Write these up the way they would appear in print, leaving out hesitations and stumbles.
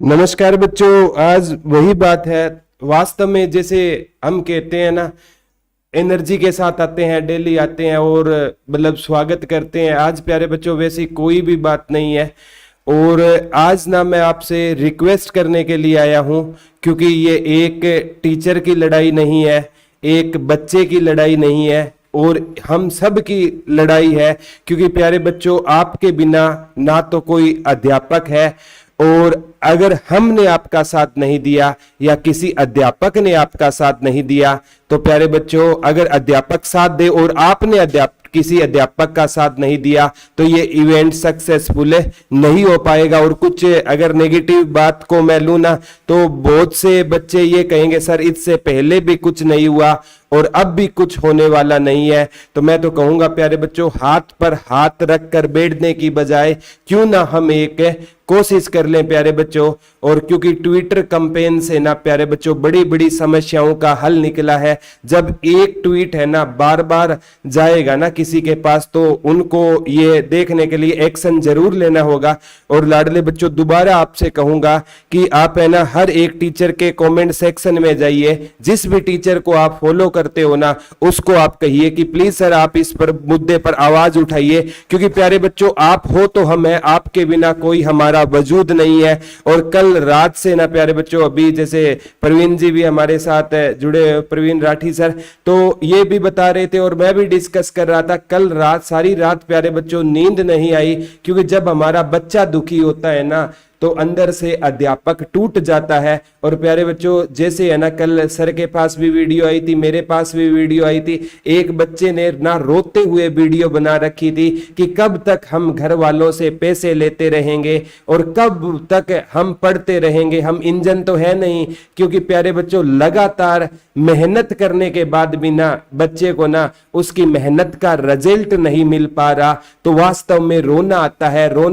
नमस्कार बच्चों। आज वही बात है। वास्तव में जैसे हम कहते हैं ना, एनर्जी के साथ आते हैं, डेली आते हैं और मतलब स्वागत करते हैं। आज प्यारे बच्चों वैसी कोई भी बात नहीं है। और आज ना मैं आपसे रिक्वेस्ट करने के लिए आया हूं, क्योंकि ये एक टीचर की लड़ाई नहीं है, एक बच्चे की लड़ाई नहीं है, और हम सब की लड़ाई है। क्योंकि प्यारे बच्चों, आपके बिना ना तो कोई अध्यापक है, और अगर हमने आपका साथ नहीं दिया या किसी अध्यापक ने आपका साथ नहीं दिया, तो प्यारे बच्चों अगर अध्यापक साथ दे और आपने किसी अध्यापक का साथ नहीं दिया, तो ये इवेंट सक्सेसफुल नहीं हो पाएगा। और कुछ अगर नेगेटिव बात को मैं लूं ना, तो बहुत से बच्चे ये कहेंगे सर इससे पहले भी कुछ नहीं हुआ और अब भी कुछ होने वाला नहीं है। तो मैं तो कहूंगा प्यारे बच्चों, हाथ पर हाथ रख कर बैठने की बजाय क्यों ना हम एक कोशिश कर लें प्यारे बच्चों। और क्योंकि ट्विटर कैंपेन से ना प्यारे बच्चों बड़ी बड़ी समस्याओं का हल निकला है। जब एक ट्वीट है ना बार बार जाएगा ना किसी के पास, तो उनको ये देखने के लिए एक्शन जरूर लेना होगा। और लाडले बच्चों, दोबारा आपसे कहूंगा कि आप है ना हर एक टीचर के कमेंट सेक्शन में जाइए, जिस भी टीचर को आप फॉलो करते हो ना, उसको आप कहिए कि प्लीज सर आप इस पर मुद्दे पर आवाज उठाइए। क्योंकि प्यारे बच्चों, आप हो तो हम है, आपके बिना कोई हमारा वजूद नहीं है। और कल रात से ना प्यारे बच्चों, अभी जैसे प्रवीण जी भी हमारे साथ जुड़े, प्रवीण राठी सर, तो ये भी बता रहे थे और मैं भी डिस्कस कर रहा था, कल रात सारी रात प्यारे बच्चों नींद नहीं आई। क्योंकि जब हमारा बच्चा दुखी होता है ना, तो अंदर से अध्यापक टूट जाता है। और प्यारे बच्चों, जैसे है ना कल सर के पास भी वीडियो आई थी, मेरे पास भी वीडियो आई थी, एक बच्चे ने ना रोते हुए वीडियो बना रखी थी कि कब तक हम घर वालों से पैसे लेते रहेंगे और कब तक हम पढ़ते रहेंगे, हम इंजन तो है नहीं। क्योंकि प्यारे बच्चों, लगातार मेहनत करने के बाद भी ना बच्चे को ना उसकी मेहनत का रिजल्ट नहीं मिल पा रहा, तो वास्तव में रोना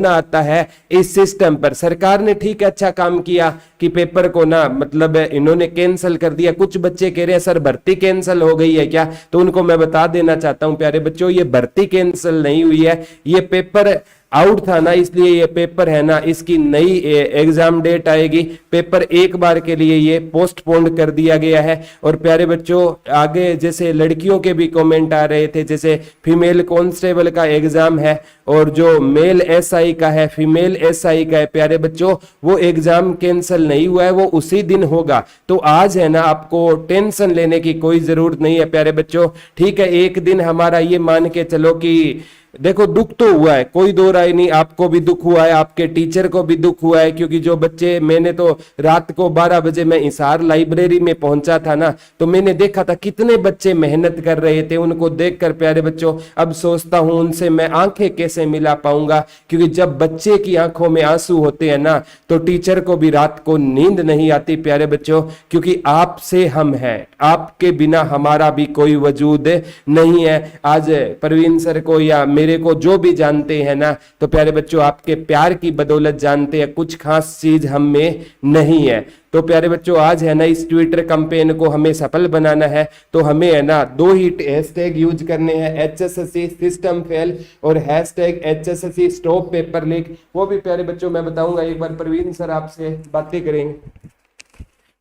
आता है इस सिस्टम पर। सरकार ने ठीक अच्छा काम किया कि पेपर को ना मतलब इन्होंने कैंसिल कर दिया। कुछ बच्चे कह रहे हैं सर भर्ती कैंसिल हो गई है क्या, तो उनको मैं बता देना चाहता हूं प्यारे बच्चों, ये भर्ती कैंसिल नहीं हुई है, ये पेपर आउट था ना, इसलिए ये पेपर है ना इसकी नई एग्जाम डेट आएगी। पेपर एक बार के लिए ये पोस्टपोन कर दिया गया है। और प्यारे बच्चों, आगे जैसे लड़कियों के भी कमेंट आ रहे थे, जैसे फीमेल कांस्टेबल का एग्जाम है और जो मेल एसआई का है, फीमेल एसआई का है, प्यारे बच्चों वो एग्जाम कैंसिल नहीं हुआ है, वो उसी दिन होगा। तो आज है ना आपको टेंशन लेने की कोई जरूरत नहीं है प्यारे बच्चों। ठीक है, एक दिन हमारा ये मान के चलो कि देखो दुख तो हुआ है, कोई दो राय नहीं, आपको भी दुख हुआ है, आपके टीचर को भी दुख हुआ है। क्योंकि जो बच्चे, मैंने तो रात को 12 बजे मैं हिसार लाइब्रेरी में पहुंचा था ना, तो मैंने देखा था कितने बच्चे मेहनत कर रहे थे। उनको देखकर प्यारे बच्चों अब सोचता हूं उनसे मैं आंखें कैसे मिला पाऊंगा। क्योंकि जब बच्चे की आंखों में आंसू होते हैं ना, तो टीचर को भी रात को नींद नहीं आती प्यारे बच्चों। क्योंकि आपसे हम हैं, आपके बिना हमारा भी कोई वजूद नहीं है। आज प्रवीण सर को या मेरे को जो भी जानते हैं ना, तो प्यारे बच्चों आपके प्यार की बदौलत जानते हैं, कुछ खास चीज हम में नहीं है। तो प्यारे बच्चों, आज है ना इस ट्विटर कैंपेन को हमें सफल बनाना है, तो हमें है ना दो ही हैशटैग यूज करने हैं, HSSC सिस्टम फेल और hashtag HSSC stop paper leak. वो भी प्यारे बच्चों मैं बताऊंगा, एक बार प्रवीण सर आपसे बातें करेंगे।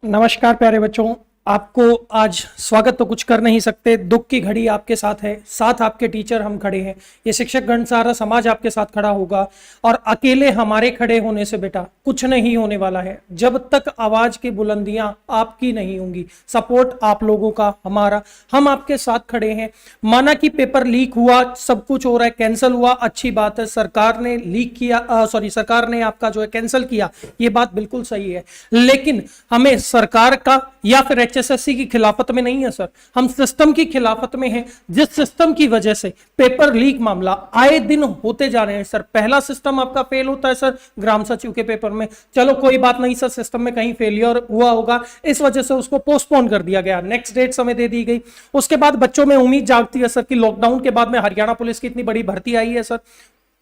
नमस्कार प्यारे बच्चों, आपको आज स्वागत तो कुछ कर नहीं सकते, दुख की घड़ी आपके साथ है, साथ आपके टीचर हम खड़े हैं, ये शिक्षक गण सारा समाज आपके साथ खड़ा होगा। और अकेले हमारे खड़े होने से बेटा कुछ नहीं होने वाला है, जब तक आवाज की बुलंदियां आपकी नहीं होंगी, सपोर्ट आप लोगों का, हमारा, हम आपके साथ खड़े हैं। माना कि पेपर लीक हुआ, सब कुछ हो रहा है, कैंसिल हुआ, अच्छी बात है, सरकार ने लीक किया, सरकार ने आपका जो है कैंसिल किया, ये बात बिल्कुल सही है। लेकिन हमें सरकार का या फिर HSSC की खिलाफत में नहीं है सर, हम सिस्टम की खिलाफत में हैं, जिस सिस्टम की वजह से पेपर लीक मामला आए दिन होते जा रहे हैं। सर पहला सिस्टम आपका फेल होता है सर ग्राम सचिव के पेपर में, चलो कोई बात नहीं सर, सिस्टम में कहीं फेलियर हुआ होगा, इस वजह से उसको पोस्टपोन कर दिया गया, नेक्स्ट डेट समय दे दी गई। उसके बाद बच्चों में उम्मीद जागती है सर कि लॉकडाउन के बाद में हरियाणा पुलिस की इतनी बड़ी भर्ती आई है सर,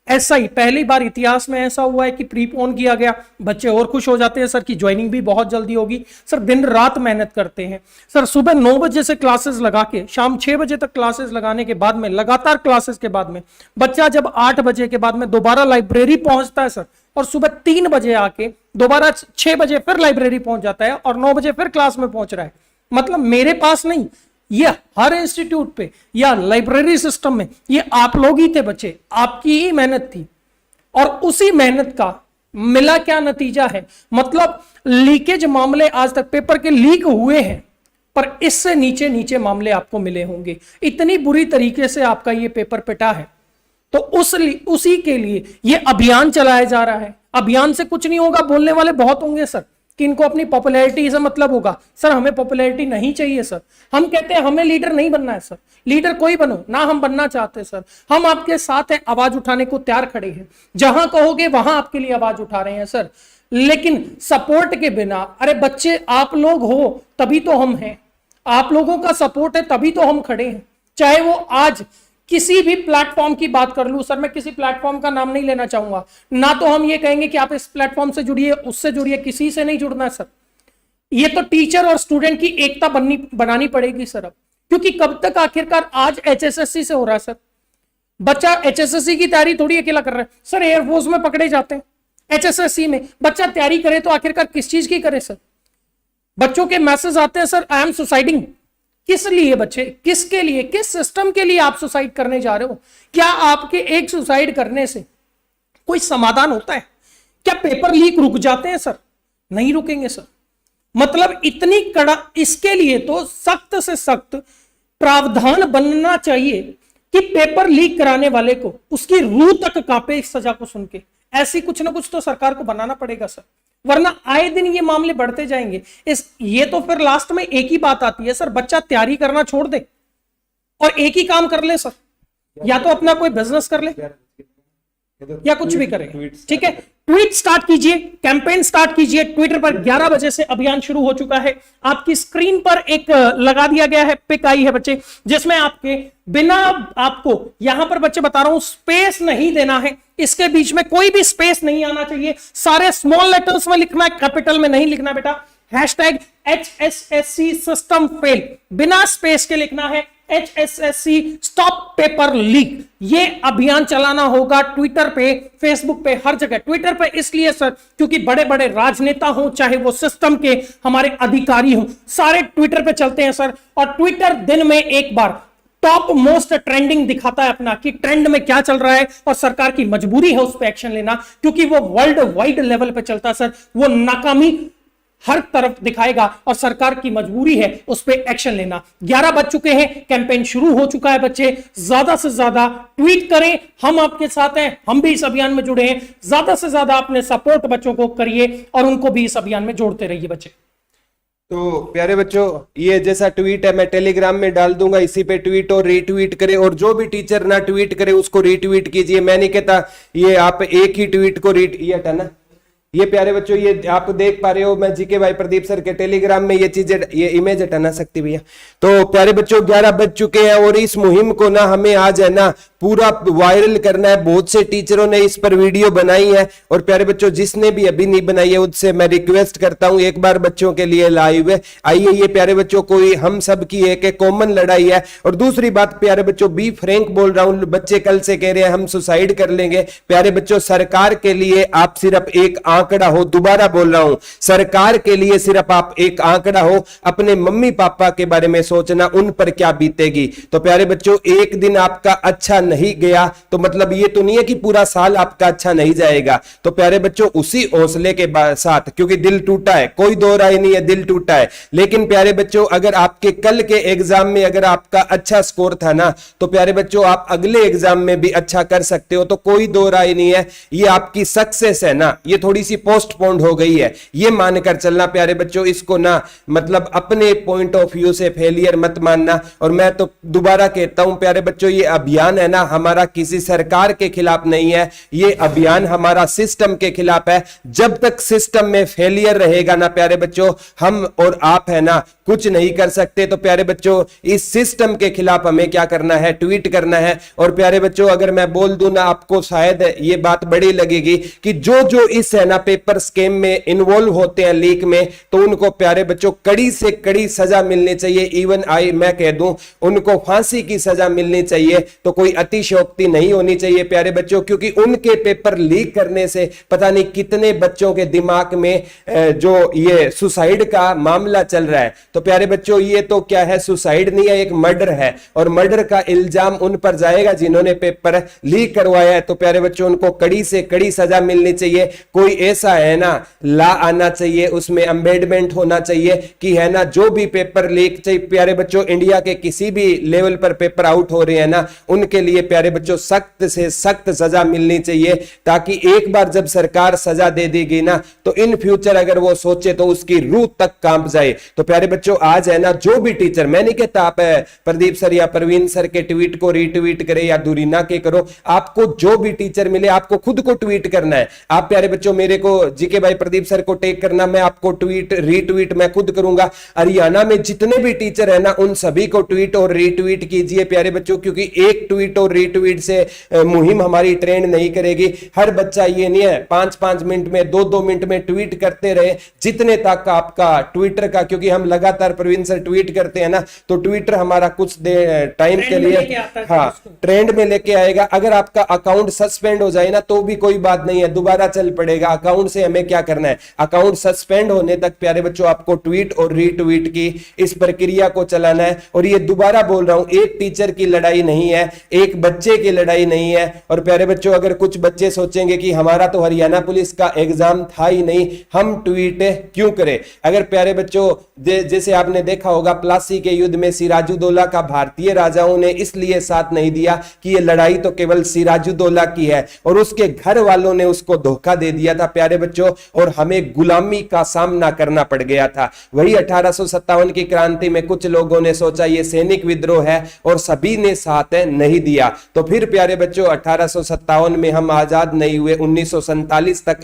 ऐसा ही पहली बार इतिहास में ऐसा हुआ है कि प्रीपोन किया गया, बच्चे और खुश हो जाते हैं सर की ज्वाइनिंग भी बहुत जल्दी होगी। सर दिन रात मेहनत करते हैं सर, सुबह 9 बजे से क्लासेस लगा के शाम 6 बजे तक क्लासेस लगाने के बाद में, लगातार क्लासेस के बाद में बच्चा जब 8 बजे के बाद में दोबारा लाइब्रेरी पहुंचता है सर, और सुबह 3 बजे आके दोबारा 6 बजे फिर लाइब्रेरी पहुंच जाता है और 9 बजे फिर क्लास में पहुंच रहा है। मतलब मेरे पास नहीं, ये हर इंस्टीट्यूट पे या लाइब्रेरी सिस्टम में ये आप लोग ही थे बच्चे, आपकी ही मेहनत थी। और उसी मेहनत का मिला क्या नतीजा है, मतलब लीकेज मामले आज तक पेपर के लीक हुए हैं, पर इससे नीचे नीचे मामले आपको मिले होंगे। इतनी बुरी तरीके से आपका ये पेपर पिटा है, तो उसी के लिए ये अभियान चलाया जा रहा है। अभियान से कुछ नहीं होगा, बोलने वाले बहुत होंगे सर कि इनको अपनी पॉपुलैरिटी से मतलब होगा। सर हमें पॉपुलैरिटी नहीं चाहिए सर, हम कहते हैं हमें लीडर नहीं बनना है सर, लीडर कोई बनो ना, हम बनना चाहते सर, हम आपके साथ हैं, आवाज उठाने को तैयार खड़े हैं, जहां कहोगे वहां आपके लिए आवाज उठा रहे हैं सर। लेकिन सपोर्ट के बिना, अरे बच्चे आप लोग हो तभी तो हम हैं, आप लोगों का सपोर्ट है तभी तो हम खड़े हैं। चाहे वो आज किसी भी प्लेटफॉर्म की बात कर लूं सर, मैं किसी प्लेटफॉर्म का नाम नहीं लेना चाहूंगा, ना तो हम ये कहेंगे कि आप इस प्लेटफॉर्म से जुड़िए उससे जुड़िए, किसी से नहीं जुड़ना सर। ये तो टीचर और स्टूडेंट की एकता बनानी पड़ेगी सर अब, क्योंकि कब तक आखिरकार आज एचएसएससी से हो रहा है सर, बच्चा एचएसएससी की तैयारी थोड़ी अकेला कर रहा है सर, एयरफोर्स में पकड़े जाते हैं, एचएसएससी में बच्चा तैयारी करे तो आखिरकार किस चीज की करे सर। बच्चों के मैसेज आते हैं सर, आई एम सुसाइडिंग, किस लिए बच्चे, किसके लिए, किस सिस्टम के लिए आप सुसाइड करने जा रहे हो? क्या आपके एक सुसाइड करने से कोई समाधान होता है? क्या पेपर लीक रुक जाते हैं सर? नहीं रुकेंगे सर। मतलब इतनी कड़ा, इसके लिए तो सख्त से सख्त प्रावधान बनना चाहिए कि पेपर लीक कराने वाले को उसकी रूह तक कांपे इस सजा को सुन के। ऐसी कुछ ना कुछ तो सरकार को बनाना पड़ेगा सर, वरना आए दिन ये मामले बढ़ते जाएंगे। ये तो फिर लास्ट में एक ही बात आती है सर, बच्चा तैयारी करना छोड़ दे और एक ही काम कर ले सर, या तो अपना कोई बिजनेस कर ले या कुछ भी करे, ठीक है। ट्वीट स्टार्ट कीजिए, कैंपेन स्टार्ट कीजिए। ट्विटर पर 11 बजे से अभियान शुरू हो चुका है। आपकी स्क्रीन पर एक लगा दिया गया है, पिक आई है बच्चे, जिसमें आपके बिना, आपको यहां पर बच्चे बता रहा हूं, स्पेस नहीं देना है, इसके बीच में कोई भी स्पेस नहीं आना चाहिए, सारे स्मॉल लेटर्स में लिखना है, कैपिटल में नहीं लिखना बेटा। हैशटैग HSSC सिस्टम फेल, बिना स्पेस के लिखना है, HSSC स्टॉप पेपर लीक। ये अभियान चलाना होगा ट्विटर पे, फेसबुक पे, हर जगह। ट्विटर पे इसलिए सर क्योंकि बड़े बड़े राजनेता हो, चाहे वो सिस्टम के हमारे अधिकारी हो, सारे ट्विटर पे चलते हैं सर। और ट्विटर दिन में एक बार टॉप मोस्ट ट्रेंडिंग दिखाता है अपना, कि ट्रेंड में क्या चल रहा है, और सरकार की मजबूरी है उस पर एक्शन लेना, क्योंकि वो वर्ल्ड वाइड लेवल पे चलता है सर। वो नाकामी हर तरफ दिखाएगा और सरकार की मजबूरी है उस पर एक्शन लेना। 11 बज चुके हैं, कैंपेन शुरू हो चुका है बच्चे। ज्यादा से ज्यादा ट्वीट करें, हम आपके साथ हैं, हम भी इस अभियान में जुड़े हैं। ज्यादा से ज्यादा अपने सपोर्ट बच्चों को करिए और उनको भी इस अभियान में जोड़ते रहिए बच्चे। तो प्यारे बच्चों, ये जैसा ट्वीट है मैं टेलीग्राम में डाल दूंगा, इसी पे ट्वीट और रीट्वीट करें, और जो भी टीचर ना ट्वीट करे उसको रीट्वीट कीजिए। मैं नहीं कहता ये आप एक ही ट्वीट को ये हटाना। ये प्यारे बच्चों, ये आप देख पा रहे हो, मैं जीके भाई प्रदीप सर के टेलीग्राम में ये चीजें, ये इमेज हटाना सकती भैया। तो प्यारे बच्चों 11 बज चुके हैं और इस मुहिम को ना हमें आज है ना पूरा वायरल करना है। बहुत से टीचरों ने इस पर वीडियो बनाई है, और प्यारे बच्चों जिसने भी अभी नहीं बनाई है उससे मैं रिक्वेस्ट करता हूं एक बार बच्चों के लिए लाइव है आइए। ये प्यारे बच्चों कोई हम सब की एक कॉमन लड़ाई है। और दूसरी बात प्यारे बच्चों, बी फ्रैंक बोल रहा हूं, बच्चे कल से कह रहे हैं हम सुसाइड कर लेंगे। प्यारे बच्चों सरकार के लिए आप सिर्फ एक आंकड़ा हो, दोबारा बोल रहा हूं, सरकार के लिए सिर्फ आप एक आंकड़ा हो। अपने मम्मी पापा के बारे में सोचना, उन पर क्या बीतेगी। तो प्यारे बच्चों एक दिन आपका अच्छा नहीं गया तो मतलब ये तो नहीं है कि पूरा साल आपका अच्छा नहीं जाएगा। तो प्यारे बच्चों उसी हौसले के साथ, क्योंकि दिल टूटा है, कोई दो राय नहीं है, दिल टूटा है, लेकिन प्यारे बच्चों अगर आपके कल के एग्जाम में अगर आपका अच्छा स्कोर था ना, तो प्यारे बच्चों आप अगले एग्जाम में भी अच्छा कर सकते हो। तो कोई दो राय नहीं है, ये आपकी सक्सेस है ना, ये थोड़ी सी पोस्टपोन्ड हो गई है, ये मानकर चलना प्यारे बच्चों। इसको ना मतलब अपने पॉइंट ऑफ व्यू से फेलियर मत मानना। और मैं तो दोबारा कहता हूं प्यारे बच्चों, ये अभियान है ना ना हमारा किसी सरकार के खिलाफ नहीं है, ये अभियान हमारा सिस्टम के खिलाफ है। जब तक सिस्टम में फेलियर रहेगा ना प्यारे बच्चों, हम और आप है ना कुछ नहीं कर सकते। तो प्यारे बच्चों, इस सिस्टम के खिलाफ हमें क्या करना है, ट्वीट करना है। और प्यारे बच्चों, अगर मैं बोल दूं ना, आपको शायद ये बात बड़ी लगेगी कि जो जो इस है ना पेपर स्कैम में इन्वॉल्व होते हैं, लीक में, तो उनको प्यारे बच्चों कड़ी से कड़ी सजा मिलनी चाहिए। इवन मैं कह दूं उनको फांसी की सजा मिलनी चाहिए। तो कोई अतिशयोक्ति नहीं होनी चाहिए प्यारे बच्चों, क्योंकि उनके पेपर लीक करने से पता नहीं कितने बच्चों के दिमाग में जो ये सुसाइड का मामला चल रहा है। तो प्यारे बच्चों, ये तो क्या है, सुसाइड नहीं है, एक मर्डर है। और मर्डर का इल्जाम उन पर जाएगा जिन्होंने पेपर लीक करवाया है। तो प्यारे बच्चों, उनको कड़ी से कड़ी सजा मिलनी चाहिए। कोई ऐसा है ना ला आना चाहिए, उसमें अमेंडमेंट होना चाहिए कि है ना जो भी पेपर लीक चाहिए प्यारे बच्चों, इंडिया के किसी भी लेवल पर पेपर आउट हो रहे हैं ना, उनके लिए प्यारे बच्चों सख्त से सख्त सजा मिलनी चाहिए, ताकि एक बार जब सरकार सजा दे देगी ना, तो इन फ्यूचर अगर वो सोचे तो उसकी रूह तक कांप जाए। तो प्यारे बच्चों, आज है ना जो भी टीचर, मैं नहीं कहता आप प्रदीप सर या प्रवीण सर के ट्वीट को रीट्वीट करे या दूरी ना के करो, आपको जो भी टीचर मिले आपको खुद को ट्वीट करना है। आप प्यारे बच्चों मेरे को जीके भाई प्रदीप सर को टैग करना, मैं आपको ट्वीट रीट्वीट मैं खुद करूंगा। हरियाणा में जितने भी टीचर है ना, उन सभी को ट्वीट और रीट्वीट कीजिए प्यारे बच्चों, क्योंकि एक ट्वीट और रीट्वीट से मुहिम हमारी ट्रेंड नहीं करेगी। हर बच्चा ये नहीं है 5-5 मिनट में 2-2 मिनट में ट्वीट करते रहे, जितने तक आपका ट्विटर का, क्योंकि हम लगातार प्रवीण सर ट्वीट करते हैं ना, तो ट्विटर हमारा कुछ टाइम के लिए हाँ ट्रेंड में लेके आएगा। अगर आपका अकाउंट सस्पेंड हो जाए ना तो भी कोई बात नहीं है, दोबारा चल पड़ेगा। अकाउंट से हमें क्या करना है, अकाउंट सस्पेंड होने तक प्यारे बच्चों आपको ट्वीट और रीट्वीट की इस प्रक्रिया को चलाना है। और ये दोबारा बोल रहा हूं, एक टीचर की लड़ाई नहीं है, एक बच्चे की लड़ाई नहीं है। और प्यारे बच्चों, अगर कुछ बच्चे सोचेंगे कि हमारा तो हरियाणा पुलिस का एग्जाम था ही नहीं, हम ट्वीट क्यों करें। अगर प्यारे बच्चों जैसे आपने देखा होगा प्लासी के युद्ध में सिराजुद्दौला का भारतीय राजाओं ने इसलिए साथ नहीं दिया कि ये लड़ाई तो केवल सिराजुद्दौला की है, और उसके घर वालों ने उसको धोखा दे दिया था प्यारे बच्चों, और हमें गुलामी का सामना करना पड़ गया था। वही 1857 की क्रांति में कुछ लोगों ने सोचा ये सैनिक विद्रोह है, और सभी ने साथ नहीं दिया। तो फिर प्यारे बच्चों 1857 में हम आजाद नहीं हुए, 1947 तक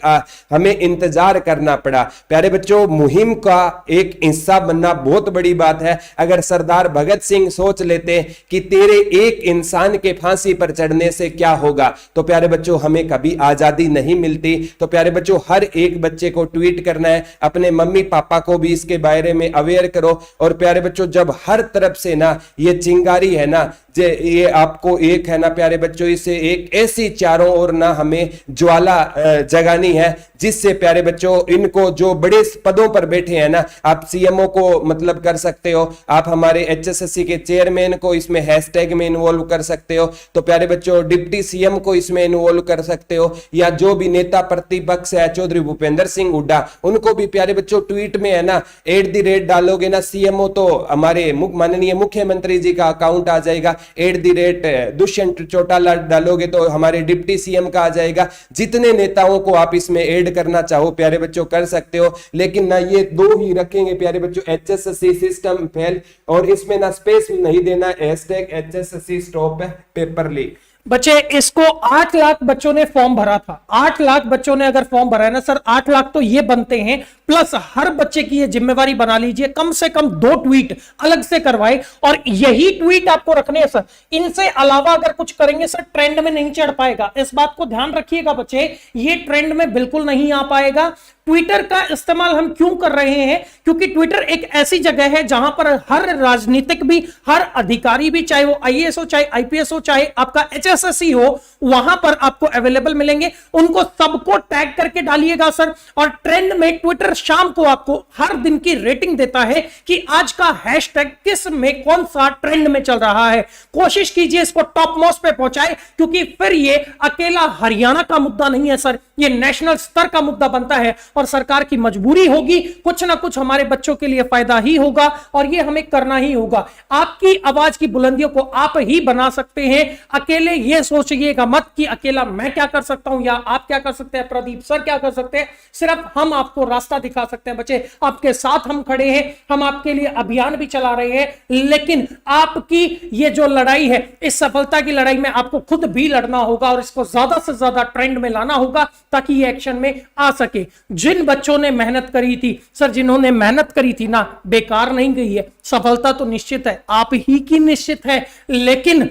हमें इंतजार करना पड़ा। प्यारे बच्चों, मुहिम का एक हिस्सा बनना बहुत बड़ी बात है। अगर सरदार भगत सिंह सोच लेते कि तेरे एक इंसान के फांसी पर चढ़ने से क्या होगा, तो प्यारे बच्चों हमें कभी आजादी नहीं मिलती। तो प्यारे बच्चों, हर एक बच्चे को ट्वीट करना है, अपने मम्मी पापा को भी इसके बारे में अवेयर करो। और प्यारे बच्चों, जब हर तरफ से ना ये चिंगारी है ना, ये आपको एक है ना प्यारे बच्चों, इसे एक ऐसी चारों ओर ना हमें ज्वाला जगानी है, जिससे प्यारे बच्चों इनको जो बड़े पदों पर बैठे हैं ना, आप सीएमओ को मतलब कर सकते हो, आप हमारे एचएसएससी के चेयरमैन को इसमें हैशटैग में इन्वॉल्व कर सकते हो। तो प्यारे बच्चों, डिप्टी सीएम को इसमें इन्वॉल्व कर सकते हो, या जो भी नेता प्रतिपक्ष है चौधरी भूपेंद्र सिंह हुड्डा, उनको भी प्यारे बच्चों ट्वीट में है ना @ डालोगे ना, सीएमओ तो हमारे माननीय मुख्यमंत्री जी का अकाउंट आ जाएगा, @ दुष्यंत चौटाला डालोगे तो हमारे डिप्टी सीएम का आ जाएगा। जितने नेताओं को आप इसमें ऐड करना चाहो प्यारे बच्चों कर सकते हो, लेकिन ना ये 2 ही रखेंगे प्यारे बच्चों, HSSC सिस्टम फेल, और इसमें ना स्पेस नहीं देना, #HSSC स्टॉप पेपर लीक। बच्चे, इसको 8 लाख बच्चों ने फॉर्म भरा था। 8 लाख बच्चों ने अगर फॉर्म भरा है ना सर, 8 लाख तो ये बनते हैं, प्लस हर बच्चे की ये जिम्मेवारी बना लीजिए, कम से कम 2 ट्वीट अलग से करवाए, और यही ट्वीट आपको रखने हैं सर। इनसे अलावा अगर कुछ करेंगे सर, ट्रेंड में नहीं चढ़ पाएगा। इस बात को ध्यान रखिएगा बच्चे, ये ट्रेंड में बिल्कुल नहीं आ पाएगा। ट्विटर का इस्तेमाल हम क्यों कर रहे हैं, क्योंकि ट्विटर एक ऐसी जगह है जहां पर हर राजनीतिक भी, हर अधिकारी भी, चाहे वो IAS हो, चाहे IPS हो, चाहे आपका HSSC हो, वहां पर आपको अवेलेबल मिलेंगे। उनको सबको टैग करके डालिएगा सर। और ट्रेंड में ट्विटर शाम को आपको हर दिन की रेटिंग देता है कि आज का हैशटैग किस में कौन सा ट्रेंड में चल रहा है। कोशिश कीजिए इसको टॉप मोस्ट पे पहुंचाए, क्योंकि फिर ये अकेला हरियाणा का मुद्दा नहीं है सर, ये नेशनल स्तर का मुद्दा बनता है, और सरकार की मजबूरी होगी, कुछ ना कुछ हमारे बच्चों के लिए फायदा ही होगा, और ये हमें करना ही होगा। आपकी आवाज की बुलंदियों को आप ही बना सकते हैं, अकेले ये सोचिएगा मत कि अकेला मैं क्या कर सकता हूं या आप क्या कर सकते हैं, प्रदीप सर क्या कर सकते हैं। सिर्फ हम आपको रास्ता दिखा सकते हैं बच्चे, आपके साथ हम खड़े हैं, हम आपके लिए अभियान भी चला रहे हैं, लेकिन आपकी ये जो लड़ाई है, इस सफलता की लड़ाई में आपको खुद भी लड़ना होगा और इसको ज्यादा से ज्यादा ट्रेंड में लाना होगा ताकि ये एक्शन में आ सके। जिन बच्चों ने मेहनत करी थी सर, जिन्होंने मेहनत करी थी ना, बेकार नहीं गई है, सफलता तो निश्चित है, आप ही की निश्चित है। लेकिन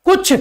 कुछ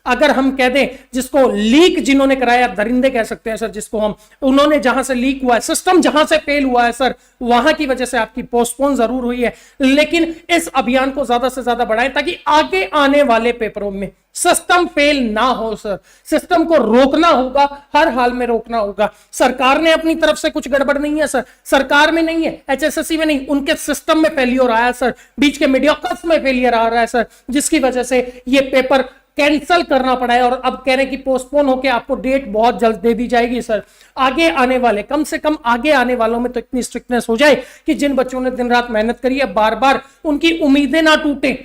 अगर हम कह दें, जिसको लीक जिन्होंने कराया, दरिंदे कह सकते हैं सर जिसको हम, उन्होंने जहां से लीक हुआ है, सिस्टम जहां से फेल हुआ है सर, वहां की वजह से आपकी पोस्टपोन जरूर हुई है। लेकिन इस अभियान को ज्यादा से ज्यादा बढ़ाएं ताकि आगे आने वाले पेपरों में सिस्टम फेल ना हो सर। सिस्टम को रोकना होगा, हर हाल में रोकना होगा। सरकार ने अपनी तरफ से कुछ गड़बड़ नहीं है सर, सरकार में नहीं है, एचएसएससी में नहीं, उनके सिस्टम में फेलियर आया सर, बीच के मीडियोकर्स में फेलियर आ रहा है सर, जिसकी वजह से ये पेपर कैंसिल करना पड़ा है और अब कह रहे हैं कि पोस्टपोन होकर आपको डेट बहुत जल्द दे दी जाएगी सर। आगे आने वाले, कम से कम आगे आने वालों में तो इतनी स्ट्रिक्टनेस हो जाए कि जिन बच्चों ने दिन रात मेहनत करी है, बार बार उनकी उम्मीदें ना टूटे।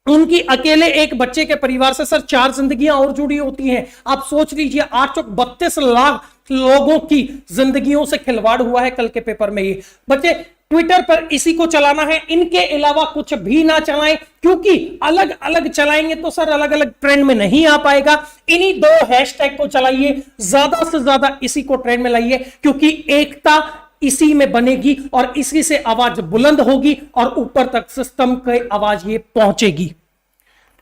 उनकी अकेले एक बच्चे के परिवार से सर 4 जिंदगियां और जुड़ी होती हैं। आप सोच लीजिए 8 चौक 32 लाख लोगों की जिंदगियों से खिलवाड़ हुआ है कल के पेपर में। ये बच्चे ट्विटर पर इसी को चलाना है, इनके अलावा कुछ भी ना चलाएं, क्योंकि अलग अलग चलाएंगे तो सर अलग अलग ट्रेंड में नहीं आ पाएगा। इन्हीं 2 हैशटैग को चलाइए, ज्यादा से ज्यादा इसी को ट्रेंड में लाइए, क्योंकि एकता इसी में बनेगी और इसी से आवाज बुलंद होगी और ऊपर तक सिस्टम की आवाज ये पहुंचेगी।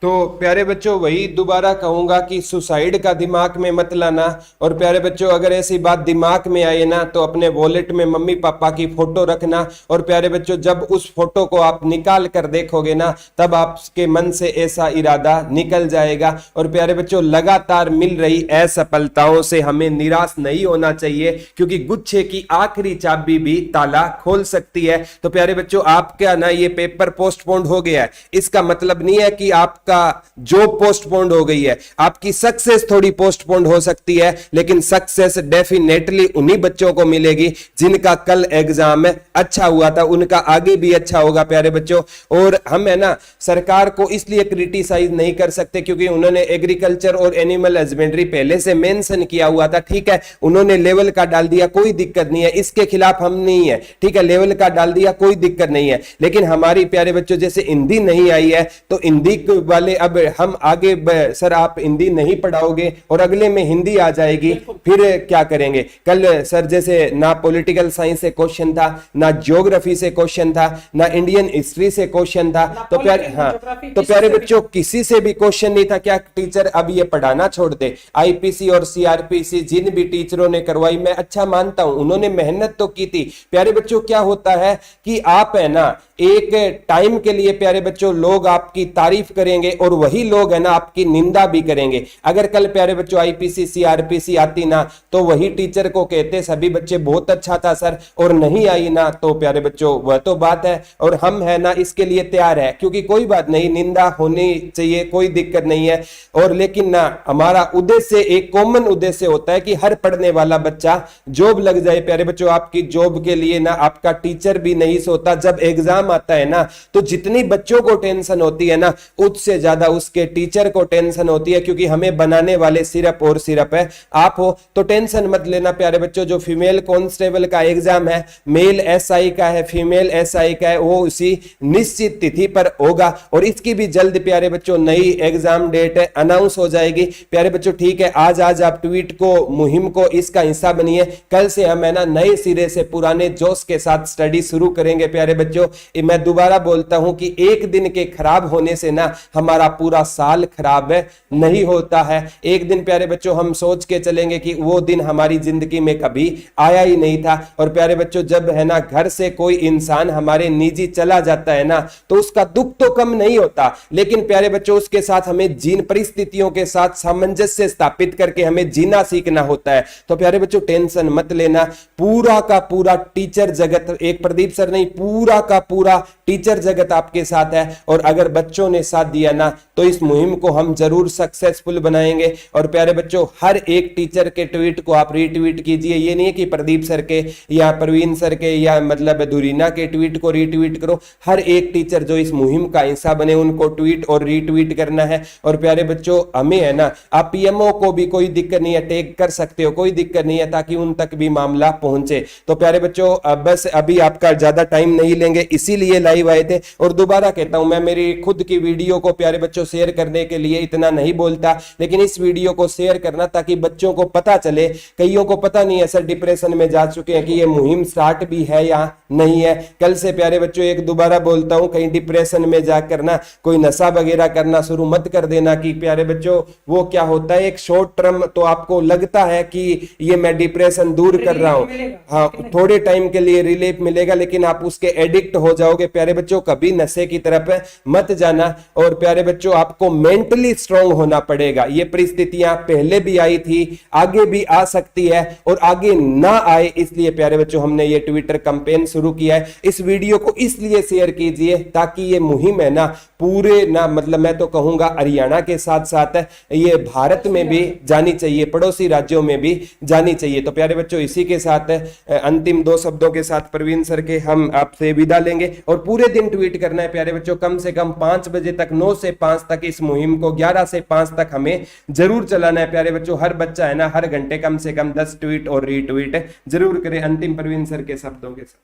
तो प्यारे बच्चों, वही दोबारा कहूंगा कि सुसाइड का दिमाग में मत लाना। और प्यारे बच्चों, अगर ऐसी बात दिमाग में आए ना तो अपने वॉलेट में मम्मी पापा की फोटो रखना। और प्यारे बच्चों, जब उस फोटो को आप निकाल कर देखोगे ना, तब आपके मन से ऐसा इरादा निकल जाएगा। और प्यारे बच्चों, लगातार मिल रही असफलताओं से हमें निराश नहीं होना चाहिए, क्योंकि गुच्छे की आखिरी चाबी भी ताला खोल सकती है। तो प्यारे बच्चों, आपका ना ये पेपर पोस्टपोन्ड हो गया है, इसका मतलब नहीं है कि आप का जॉब पोस्टपोन्ड हो गई है। आपकी सक्सेस थोड़ी पोस्टपोन्ड हो सकती है, लेकिन सक्सेस डेफिनेटली उन्हीं बच्चों को मिलेगी जिनका कल एग्जाम अच्छा हुआ था, उनका आगे भी अच्छा होगा प्यारे बच्चों। और हम है ना सरकार को इसलिए क्रिटिसाइज नहीं कर सकते क्योंकि उन्होंने एग्रीकल्चर और एनिमल हस्बेंड्री पहले से मेंशन किया हुआ था, ठीक है, उन्होंने लेवल का डाल दिया, कोई दिक्कत नहीं है, इसके खिलाफ हम नहीं है, ठीक है, लेवल का डाल दिया, कोई दिक्कत नहीं है। लेकिन हमारी प्यारे बच्चों जैसे हिंदी नहीं आई है तो हिंदी वाले अब हम आगे सर आप हिंदी नहीं पढ़ाओगे और अगले में हिंदी आ जाएगी, फिर क्या करेंगे। कल सर जैसे ना पॉलिटिकल साइंस से क्वेश्चन था, ना ज्योग्राफी से क्वेश्चन था, ना इंडियन हिस्ट्री से क्वेश्चन था, तो प्यारे तो प्यारे बच्चों किसी से भी क्वेश्चन नहीं था। क्या टीचर अब ये पढ़ाना छोड़ दे? आईपीसी और सीआरपीसी जिन भी टीचरों ने करवाई, मैं अच्छा मानता हूं, उन्होंने मेहनत तो की थी। प्यारे बच्चों, क्या होता है कि आप है ना एक टाइम के लिए प्यारे बच्चों लोग आपकी तारीफ करेंगे और वही लोग है ना आपकी निंदा भी करेंगे। अगर कल प्यारे बच्चों आईपीसी सीआरपीसी आती ना तो वही टीचर को कहते सभी बच्चे बहुत अच्छा था सर, और नहीं आई ना तो प्यारे बच्चों वह तो बात है। और हम है ना इसके लिए तैयार है, क्योंकि कोई बात नहीं, निंदा होनी चाहिए, कोई दिक्कत नहीं है। और लेकिन ना हमारा उद्देश्य एक कॉमन उद्देश्य होता है कि हर पढ़ने वाला बच्चा जॉब लग जाए। प्यारे बच्चों, आपकी जॉब के लिए ना आपका टीचर भी नहीं सोता। जब एग्जाम आता है ना तो जितनी बच्चों को टेंशन होती है ना उससे ज्यादा उसके टीचर को टेंशन होती है, क्योंकि हमें बनाने वाले सिर्फ और सिर्फ है आप हो। तो टेंशन मत लेना प्यारे बच्चों। जो फीमेल कांस्टेबल का एग्जाम है, मेल एसआई का है, फीमेल एसआई का है, वो उसी निश्चित तिथि पर होगा और इसकी भी जल्द प्यारे बच्चों नई एग्जाम डेट अनाउंस हो जाएगी। प्यारे बच्चों ठीक है, आज आप ट्वीट को, मुहिम को इसका हिस्सा बनिए। कल से हम है ना नए सिरे से पुराने जोश के साथ स्टडी शुरू करेंगे प्यारे बच्चों। मैं दोबारा बोलता हूं कि एक दिन के खराब होने से ना हमारा पूरा साल खराब नहीं होता है। एक दिन प्यारे बच्चों हम सोच के चलेंगे कि वो दिन हमारी जिंदगी में कभी आया ही नहीं था। और प्यारे बच्चों जब है ना घर से कोई इंसान हमारे निजी चला जाता है ना तो उसका दुख तो कम नहीं होता, लेकिन प्यारे बच्चों उसके साथ हमें जिन परिस्थितियों के साथ सामंजस्य स्थापित करके हमें जीना सीखना होता है। तो प्यारे बच्चों टेंशन मत लेना, पूरा का पूरा टीचर जगत, एक प्रदीप सर नहीं, पूरा का पूरा टीचर जगत आपके साथ है। और अगर बच्चों ने साथ दिया किया ना तो इस मुहिम को हम जरूर सक्सेसफुल बनाएंगे। और प्यारे बच्चों, हर एक टीचर के ट्वीट को आप रीट्वीट कीजिए। ये नहीं है कि प्रदीप सर के या प्रवीण सर के या मतलब धुरीना के ट्वीट को रीट्वीट करो, हर एक टीचर जो इस मुहिम का हिस्सा बने उनको ट्वीट और रीट्वीट करना है। और प्यारे बच्चों, हमें है ना, आप पीएमओ को भी कोई दिक्कत नहीं है, टैग कर सकते हो, कोई दिक्कत नहीं है, ताकि उन तक भी मामला पहुंचे। तो प्यारे बच्चों, बस अभी आपका ज्यादा टाइम नहीं लेंगे, इसीलिए लाइव आए थे। और दोबारा कहता हूं, मैं मेरी खुद की वीडियो को प्यारे बच्चों शेयर करने के लिए इतना नहीं बोलता, लेकिन इस वीडियो को शेयर करना ताकि बच्चों को पता चले। कईयों को पता नहीं है सर, डिप्रेशन में जा चुके हैं कि ये मुहिम स्टार्ट भी है या नहीं है। कल से प्यारे बच्चों एक दोबारा बोलता हूं, कहीं डिप्रेशन में जाकर ना कोई नशा वगैरह करना शुरू मत कर देना। कि प्यारे बच्चों, वो क्या होता है, एक शॉर्ट टर्म तो आपको लगता है कि ये मैं डिप्रेशन दूर कर रहा हूं, हाँ थोड़े टाइम के लिए रिलीफ मिलेगा, लेकिन आप उसके एडिक्ट हो जाओगे। प्यारे बच्चों, कभी नशे की तरफ मत जाना। और प्यारे बच्चों, आपको मेंटली स्ट्रांग होना पड़ेगा। ये परिस्थितियां पहले भी आई थी, आगे भी आ सकती है और आगे ना आए, इसलिए प्यारे बच्चों हमने ये ट्विटर कैंपेन शुरू किया है। इस वीडियो को इसलिए शेयर कीजिए ताकि ये मुहिम है ना पूरे ना, मतलब मैं तो कहूंगा हरियाणा के साथ साथ ये भारत में भी जानी चाहिए, पड़ोसी राज्यों में भी जानी चाहिए। तो प्यारे बच्चों, इसी के साथ अंतिम 2 शब्दों के साथ प्रवीण सर के हम आपसे विदा लेंगे। और पूरे दिन ट्वीट करना है प्यारे बच्चों, कम से कम 5 बजे तक, 9 से 5 तक इस मुहिम को, 11 से 5 तक हमें जरूर चलाना है। प्यारे बच्चों, हर बच्चा है ना हर घंटे कम से कम 10 ट्वीट और रीट्वीट जरूर करे। अंतिम प्रवीण सर के शब्दों के साथ।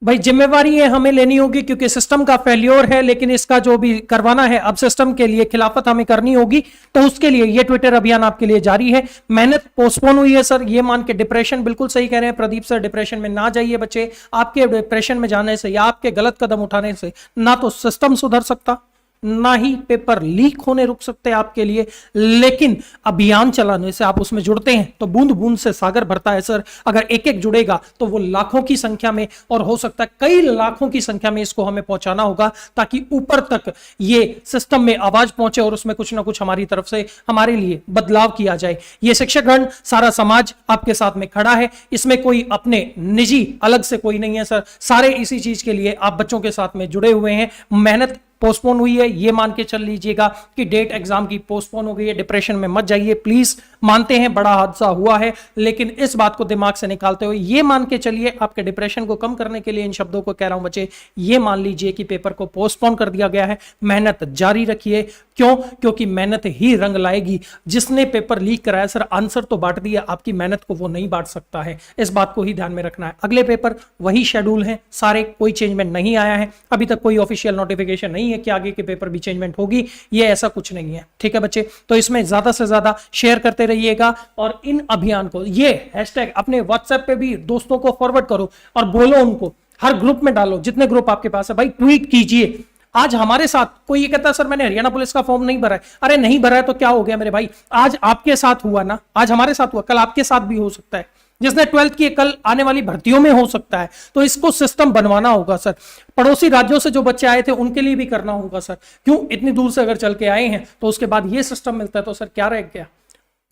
भाई जिम्मेवारी ये हमें लेनी होगी क्योंकि सिस्टम का फेल्योर है, लेकिन इसका जो भी करवाना है अब सिस्टम के लिए खिलाफत हमें करनी होगी। तो उसके लिए ये ट्विटर अभियान आपके लिए जारी है। मेहनत पोस्टपोन हुई है सर, ये मान के डिप्रेशन, बिल्कुल सही कह रहे हैं प्रदीप सर, डिप्रेशन में ना जाइए बच्चे। आपके डिप्रेशन में जाने से या आपके गलत कदम उठाने से ना तो सिस्टम सुधर सकता, ना ही पेपर लीक होने रुक सकते आपके लिए, लेकिन अभियान चलाने से आप उसमें जुड़ते हैं तो बूंद बूंद से सागर भरता है सर। अगर एक एक जुड़ेगा तो वो लाखों की संख्या में, और हो सकता है कई लाखों की संख्या में इसको हमें पहुंचाना होगा, ताकि ऊपर तक ये सिस्टम में आवाज पहुंचे और उसमें कुछ ना कुछ हमारी तरफ से हमारे लिए बदलाव किया जाए। ये शिक्षकगण, सारा समाज आपके साथ में खड़ा है, इसमें कोई अपने निजी अलग से कोई नहीं है सर, सारे इसी चीज के लिए आप बच्चों के साथ में जुड़े हुए हैं। मेहनत पोस्टपोन हुई है, ये मान के चल लीजिएगा कि डेट एग्जाम की पोस्टपोन हो गई है। डिप्रेशन में मत जाइए प्लीज, मानते हैं बड़ा हादसा हुआ है, लेकिन इस बात को दिमाग से निकालते हुए ये मान के चलिए, आपके डिप्रेशन को कम करने के लिए इन शब्दों को कह रहा हूं बच्चे, ये मान लीजिए कि पेपर को पोस्टपोन कर दिया गया है। मेहनत जारी रखिए, क्यों? क्योंकि मेहनत ही रंग लाएगी। जिसने पेपर लीक कराया सर, आंसर तो बांट दिया, आपकी मेहनत को वो नहीं बांट सकता है। इस बात को ही ध्यान में रखना है। अगले पेपर वही शेड्यूल है सारे, कोई चेंजमेंट नहीं आया है अभी तक, कोई ऑफिशियल नोटिफिकेशन नहीं है कि आगे के पेपर भी चेंजमेंट होगी, ये ऐसा कुछ नहीं है। ठीक है बच्चे, तो इसमें ज्यादा से ज्यादा शेयर करते रहिएगा और इन अभियान को, ये हैशटैग अपने व्हाट्सएप पे भी दोस्तों को फॉरवर्ड करो और बोलो उनको, हर ग्रुप में डालो, जितने ग्रुप आपके पास है भाई ट्वीट कीजिए। आज हमारे साथ कोई ये कहता है सर मैंने हरियाणा पुलिस का फॉर्म नहीं भरा है, अरे नहीं भरा है तो क्या हो गया मेरे भाई, आज आपके साथ हुआ ना, आज हमारे साथ हुआ, कल आपके साथ भी हो सकता है। जिसने 12th की कल आने वाली भर्तियों में हो सकता है। तो इसको सिस्टम बनवाना होगा सर। पड़ोसी राज्यों से जो बच्चे आए थे उनके लिए भी करना होगा सर। क्यों? इतनी दूर से अगर चल के आए हैं तो उसके बाद ये सिस्टम मिलता है तो सर क्या रह गया?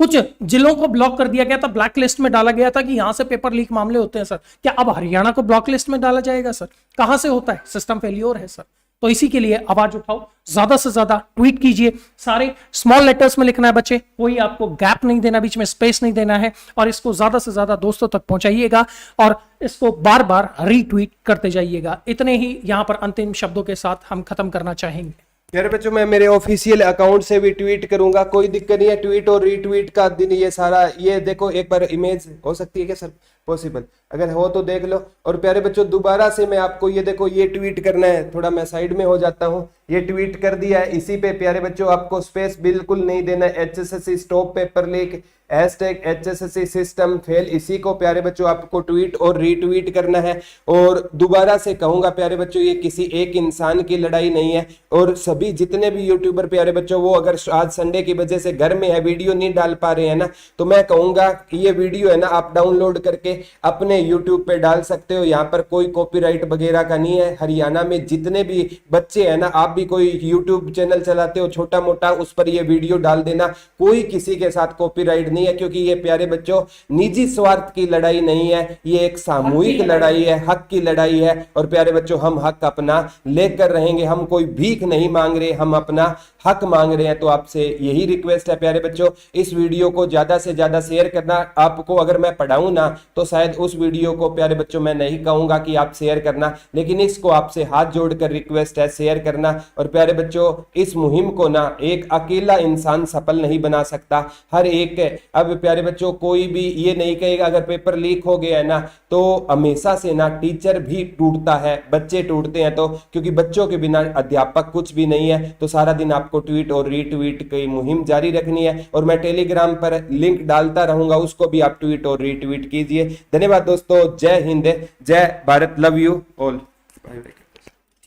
कुछ जिलों को ब्लॉक कर दिया गया था, ब्लैक लिस्ट में डाला गया था कि यहां से पेपर लीक मामले होते हैं सर। क्या अब हरियाणा को ब्लॉक लिस्ट में डाला जाएगा सर? कहां से होता है? सिस्टम फेलियर है सर। तो इसी के लिए आवाज उठाओ, ज्यादा से ज्यादा ट्वीट कीजिए, सारे स्मॉल लेटर्स में लिखना है बच्चे, कोई आपको गैप नहीं देना, बीच में स्पेस नहीं देना है, और इसको ज्यादा से ज्यादा दोस्तों तक पहुंचाइएगा और इसको बार बार रीट्वीट करते जाइएगा। इतने ही यहां पर अंतिम शब्दों के साथ हम खत्म करना चाहेंगे। यार बच्चों, मैं मेरे ऑफिशियल अकाउंट से भी ट्वीट करूंगा, कोई दिक्कत नहीं है। ट्वीट और रीट्वीट का दिन ये सारा, ये देखो एक बार इमेज हो सकती है क्या सर? पॉसिबल अगर हो तो देख लो। और प्यारे बच्चों, दोबारा से मैं आपको ये देखो, ये ट्वीट करना है, थोड़ा मैं साइड में हो जाता हूँ, ये ट्वीट कर दिया है। इसी पे प्यारे बच्चों आपको स्पेस बिल्कुल नहीं देना है। HSSC stop paper leak, #HSSC system fail, इसी को प्यारे बच्चों आपको ट्वीट और रीट्वीट करना है। और दोबारा से कहूंगा प्यारे बच्चों, ये किसी एक इंसान की लड़ाई नहीं है। और सभी जितने भी यूट्यूबर प्यारे बच्चों, वो अगर आज संडे की वजह से घर में है, वीडियो नहीं डाल पा रहे हैं ना, तो मैं कहूंगा कि ये वीडियो है ना, आप डाउनलोड करके अपने अपने यूट्यूब पे डाल सकते हो, यहाँ पर कोई कॉपीराइट वगैरह का नहीं है। हरियाणा में जितने भी बच्चे हैं ना, आप भी कोई यूट्यूब चैनल चलाते हो छोटा मोटा, उस पर ये वीडियो डाल देना, कोई किसी के साथ कॉपीराइट नहीं है, क्योंकि ये प्यारे बच्चों निजी स्वार्थ की लड़ाई नहीं है, ये एक सामूहिक लड़ाई है, हक की लड़ाई है। और प्यारे बच्चों हम हक अपना लेकर रहेंगे, हम कोई भीख नहीं मांग रहे, हम अपना हक मांग रहे हैं। तो आपसे यही रिक्वेस्ट है प्यारे बच्चों, इस वीडियो को ज्यादा से ज्यादा शेयर करना। आपको अगर मैं पढ़ाऊं ना तो शायद उस वीडियो को प्यारे बच्चों मैं नहीं कहूंगा कि आप शेयर करना, लेकिन इसको आपसे हाथ जोड़कर रिक्वेस्ट है शेयर करना। और प्यारे बच्चों इस मुहिम को ना एक अकेला इंसान सफल नहीं बना सकता, हर एक। अब प्यारे बच्चों कोई भी ये नहीं कहेगा अगर पेपर लीक हो गया है ना तो हमेशा से ना टीचर भी टूटता है, बच्चे टूटते हैं, तो क्योंकि बच्चों के बिना अध्यापक कुछ भी नहीं है। तो सारा दिन आपको ट्वीट और रीट्वीट की मुहिम जारी रखनी है, और मैं टेलीग्राम पर लिंक डालता रहूंगा, उसको भी आप ट्वीट और रीट्वीट कीजिए। धन्यवाद दोस्तों, जय हिंद, जय भारत, लव यू ऑल।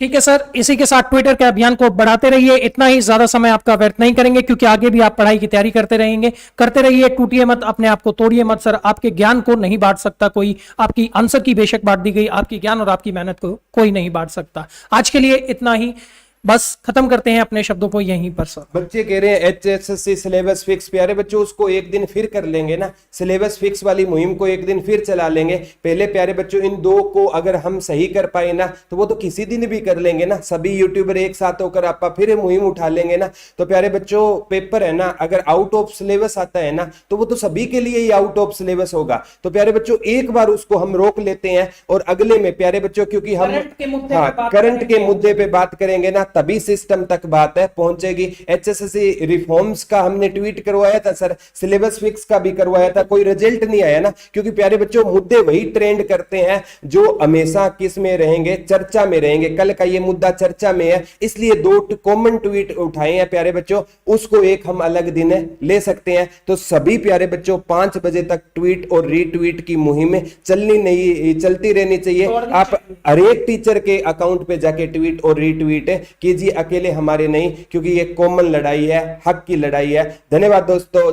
ठीक है सर, इसी के साथ ट्विटर के अभियान को बढ़ाते रहिए। इतना ही, ज्यादा समय आपका व्यर्थ नहीं करेंगे, क्योंकि आगे भी आप पढ़ाई की तैयारी करते रहेंगे। करते रहिए, टूटिए मत, अपने आप को तोड़िए मत। सर आपके ज्ञान को नहीं बांट सकता कोई, आपकी आंसर की बेशक बांट दी गई, आपकी ज्ञान और आपकी मेहनत को कोई नहीं बांट सकता। आज के लिए इतना ही, बस खत्म करते हैं अपने शब्दों को यहीं पर। सर बच्चे कह रहे हैं एचएसएससी सिलेबस फिक्स, प्यारे बच्चों उसको एक दिन फिर कर लेंगे ना, सिलेबस फिक्स वाली मुहिम को एक दिन फिर चला लेंगे। पहले प्यारे बच्चों इन दो को अगर हम सही कर पाए ना तो वो तो किसी दिन भी कर लेंगे ना, सभी यूट्यूबर एक साथ होकर आप फिर मुहिम उठा लेंगे ना। तो प्यारे बच्चों पेपर है ना, अगर आउट ऑफ सिलेबस आता है ना तो वो तो सभी के लिए ही आउट ऑफ सिलेबस होगा। तो प्यारे बच्चों एक बार उसको हम रोक लेते हैं, और अगले में प्यारे बच्चों क्योंकि हम करंट के मुद्दे पे बात करेंगे ना तभी सिस्टम तक बात है पहुंचेगी। एचएसएससी रिफॉर्म्स का हमने ट्वीट करवाया था सर, सिलेबस फिक्स का भी करवाया था, कोई रिजल्ट नहीं आया ना, क्योंकि प्यारे बच्चों मुद्दे वही ट्रेंड करते हैं जो हमेशा किस में रहेंगे, चर्चा में रहेंगे। कल का ये मुद्दा चर्चा में है, इसलिए दो कॉमन ट्वीट उठाए हैं प्यारे बच्चों, उसको एक हम अलग दिन ले सकते हैं। तो सभी प्यारे बच्चों 5 बजे तक ट्वीट और रीट्वीट की मुहिम चलती रहनी चाहिए। आप हर एक टीचर के अकाउंट पे जाके ट्वीट और रीट्वीट कीजिए, अकेले हमारे नहीं, क्योंकि ये कॉमन लड़ाई है, हक की लड़ाई है। धन्यवाद दोस्तों।